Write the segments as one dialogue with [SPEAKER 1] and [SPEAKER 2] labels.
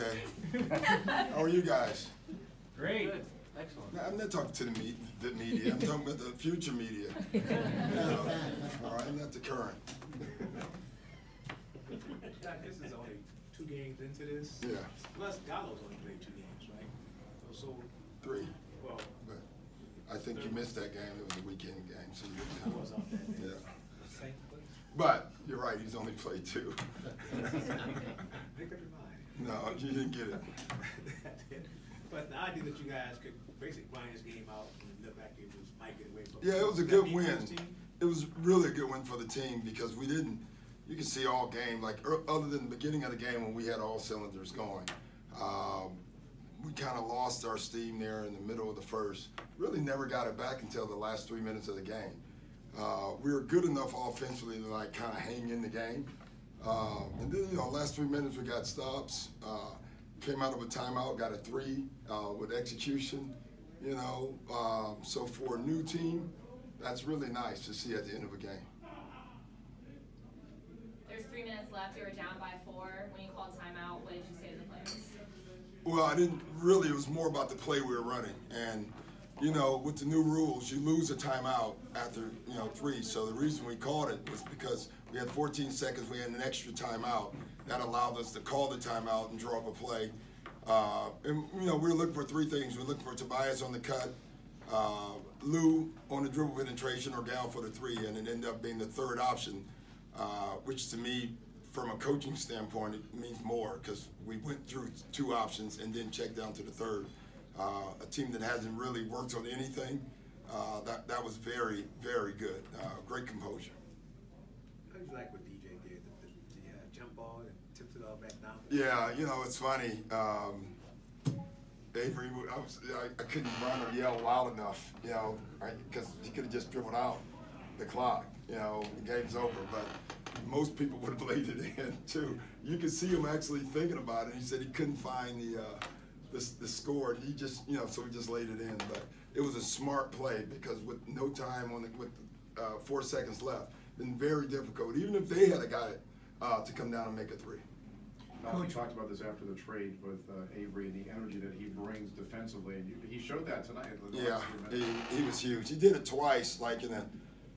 [SPEAKER 1] Okay. How are you guys?
[SPEAKER 2] Great.
[SPEAKER 3] Good. Excellent.
[SPEAKER 1] No, I'm not talking to the media. I'm talking about the future media. All right, not the current.
[SPEAKER 4] This is only 2 games into this.
[SPEAKER 1] Yeah.
[SPEAKER 4] Plus, Gallo's only played 2 games, right? So
[SPEAKER 1] 3.
[SPEAKER 4] well,
[SPEAKER 1] But I think you missed that game. It was a weekend game, so you didn't
[SPEAKER 4] I
[SPEAKER 1] count.
[SPEAKER 4] was off that day.
[SPEAKER 1] Yeah.
[SPEAKER 4] Same place.
[SPEAKER 1] But you're right. He's only played 2.
[SPEAKER 4] They could divide.
[SPEAKER 1] No, you didn't get it.
[SPEAKER 4] But the idea that you guys could basically grind this game out and look like it was might get away from.
[SPEAKER 1] Yeah, it was a
[SPEAKER 4] That
[SPEAKER 1] good
[SPEAKER 4] defense
[SPEAKER 1] win.
[SPEAKER 4] team?
[SPEAKER 1] It was really a good win for the team because we didn't. You can see all game, like other than the beginning of the game when we had all cylinders going, we kind of lost our steam there in the middle of the first. Really never got it back until the last 3 minutes of the game. We were good enough offensively to like kind of hang in the game. And then, last 3 minutes we got stops. Came out of a timeout, got a 3 with execution. So for a new team, that's really nice to see at the end of a game.
[SPEAKER 5] There's 3 minutes left. You were down by 4. When you called timeout, what did you say to the players?
[SPEAKER 1] Well, I didn't really. It was more about the play we were running. And, with the new rules, you lose a timeout after, 3. So the reason we called it was because we had 14 seconds. We had an extra timeout. That allowed us to call the timeout and draw up a play. And, we were looking for 3 things. We were looking for Tobias on the cut, Lou on the dribble penetration, or Gal for the 3. And it ended up being the 3rd option. Which to me, from a coaching standpoint, it means more because we went through 2 options and then checked down to the 3rd. A team that hasn't really worked on anything, that was very, very good. Great composure.
[SPEAKER 4] How did you like what DJ did? The jump ball and tipped it all back down?
[SPEAKER 1] Yeah, it's funny. Avery, I couldn't run or yell loud enough, because he could have just dribbled out the clock. The game's over, but most people would have laid it in too. You could see him actually thinking about it. He said he couldn't find the score, and he just, so he just laid it in. But it was a smart play because with no time with 4 seconds left, been very difficult. Even if they had a guy to come down and make a 3.
[SPEAKER 6] We talked about this after the trade with Avery and the energy that he brings defensively, and he showed that tonight.
[SPEAKER 1] Yeah, he was huge. He did it twice, like in the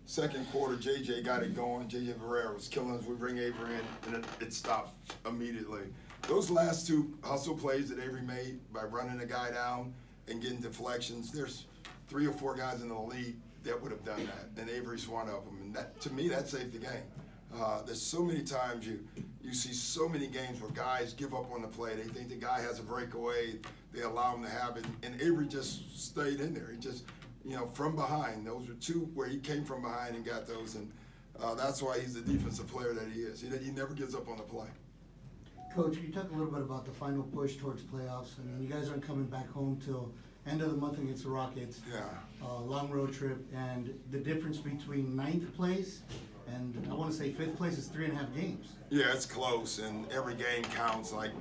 [SPEAKER 1] second quarter. JJ got it going. JJ Barrera was killing us. We bring Avery in, and it stopped immediately. Those last 2 hustle plays that Avery made by running a guy down and getting deflections, there's 3 or 4 guys in the league that would have done that, and Avery's one of them. And that, to me, that saved the game. There's so many times you see so many games where guys give up on the play. They think the guy has a breakaway. They allow him to have it, and Avery just stayed in there. He just, from behind. Those were 2 where he came from behind and got those, and that's why he's the defensive player that he is. He never gives up on the play.
[SPEAKER 7] Coach, you talk a little bit about the final push towards playoffs. I mean, you guys aren't coming back home till end of the month against the Rockets.
[SPEAKER 1] Yeah.
[SPEAKER 7] Long road trip, and the difference between 9th place and I want to say 5th place is 3.5 games.
[SPEAKER 1] Yeah, it's close, and every game counts. Like,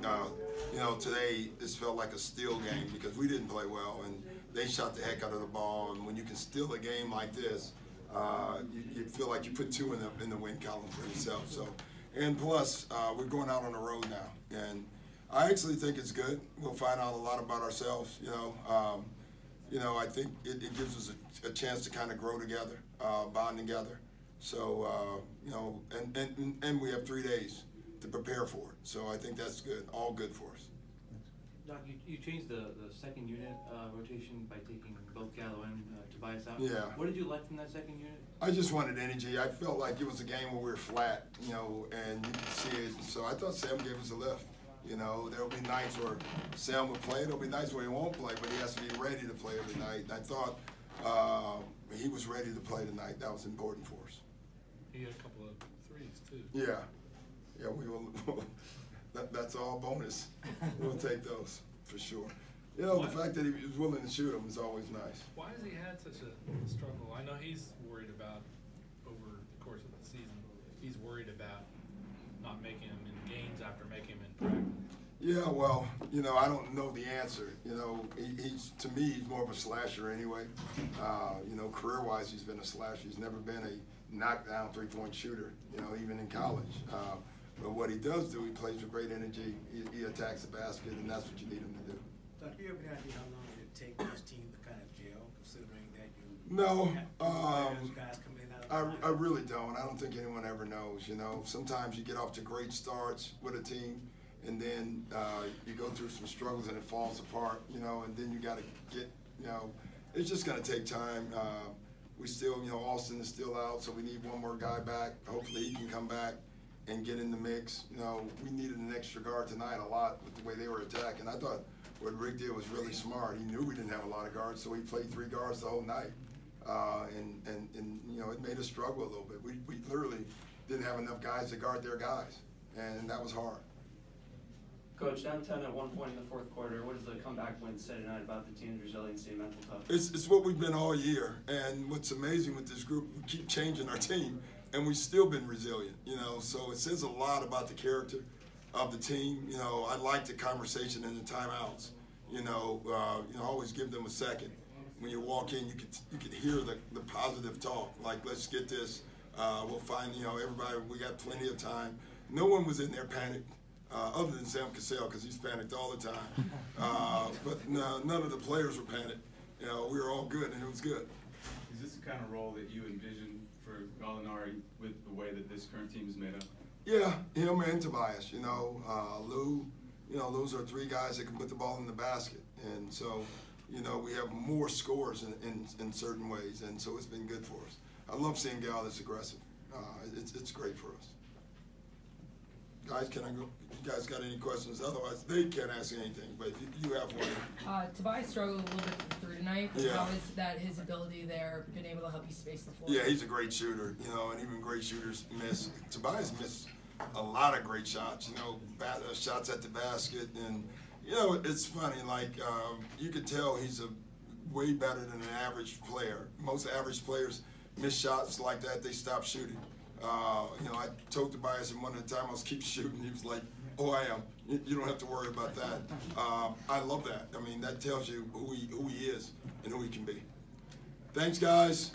[SPEAKER 1] today this felt like a steal game because we didn't play well, and they shot the heck out of the ball. And when you can steal a game like this, you feel like you put 2 in the win column for yourself. So, and plus, we're going out on the road now, and I actually think it's good. We'll find out a lot about ourselves. I think it gives us a chance to kind of grow together, bond together. So, and we have 3 days to prepare for it. So I think that's good, all good for us.
[SPEAKER 3] Doc, you changed the second unit rotation by taking both Gallo and Tobias out.
[SPEAKER 1] Yeah.
[SPEAKER 3] What did you like from that second unit?
[SPEAKER 1] I just wanted energy. I felt like it was a game where we were flat, and you could see it. So I thought Sam gave us a lift. There'll be nights where Sam will play. There'll be nights where he won't play, but he has to be ready to play every night. And I thought he was ready to play tonight. That was important for us.
[SPEAKER 2] He had a couple of 3s too.
[SPEAKER 1] Yeah, we will. That's all bonus. We'll take those for sure. The fact that he was willing to shoot them is always nice.
[SPEAKER 2] Why has he had such a struggle? I know he's worried about over the course of the season. He's worried about not making him in games after making him in practice.
[SPEAKER 1] Yeah, well, I don't know the answer. He's to me, he's more of a slasher anyway. Career-wise, he's been a slasher. He's never been a knockdown 3-point shooter. Even in college. But what he does do, he plays with great energy. He attacks the basket, and that's what you need him to do.
[SPEAKER 4] So do you have any idea how long it take this team to kind of gel, considering that you
[SPEAKER 1] No,
[SPEAKER 4] have players, guys coming in and out of the
[SPEAKER 1] I
[SPEAKER 4] lineup?
[SPEAKER 1] really don't. I don't think anyone ever knows. You know, sometimes you get off to great starts with a team, and then you go through some struggles and it falls apart. You know, and then you got to get. You know, it's just going to take time. We still, you know, Austin is still out, so we need one more guy back. Hopefully, he can come back and get in the mix. You know, we needed an extra guard tonight a lot with the way they were attacking. I thought what Rick did was really smart. He knew we didn't have a lot of guards, so he played 3 guards the whole night. And you know, it made us struggle a little bit. We literally didn't have enough guys to guard their guys, and that was hard.
[SPEAKER 8] Coach, down 10 at one point in the fourth quarter, what does the comeback win say tonight about the team's resiliency and mental toughness?
[SPEAKER 1] It's what we've been all year, and what's amazing with this group, we keep changing our team, and we've still been resilient, you know, so it says a lot about the character of the team. You know, I like the conversation in the timeouts, you know, always give them a second. When you walk in, you could hear the positive talk, like, let's get this, we'll find, you know, everybody, we got plenty of time. No one was in there panicked. Other than Sam Cassell, because he's panicked all the time. But no, none of the players were panicked. You know, we were all good, and it was good.
[SPEAKER 9] Is this the kind of role that you envision for Gallinari with the way that this current team is made up?
[SPEAKER 1] Yeah, him and Tobias, you know, Lou, you know, those are 3 guys that can put the ball in the basket. And so, you know, we have more scores in certain ways, and so it's been good for us. I love seeing Gal that's aggressive. It's great for us. Guys, can I go? You guys got any questions? Otherwise, they can't ask anything, but you have one.
[SPEAKER 10] Tobias struggled a little bit through tonight.
[SPEAKER 1] Yeah.
[SPEAKER 10] How is that his ability there been able to help you space the floor?
[SPEAKER 1] Yeah, he's a great shooter, you know, and even great shooters miss. Tobias missed a lot of great shots, you know, shots at the basket. And, you know, it's funny, like, you could tell he's way better than an average player. Most average players miss shots like that, they stop shooting. You know, I told Tobias and one at a time I was keep shooting. He was like, "Oh, I am. You don't have to worry about that." I love that. I mean, that tells you who he is and who he can be. Thanks, guys.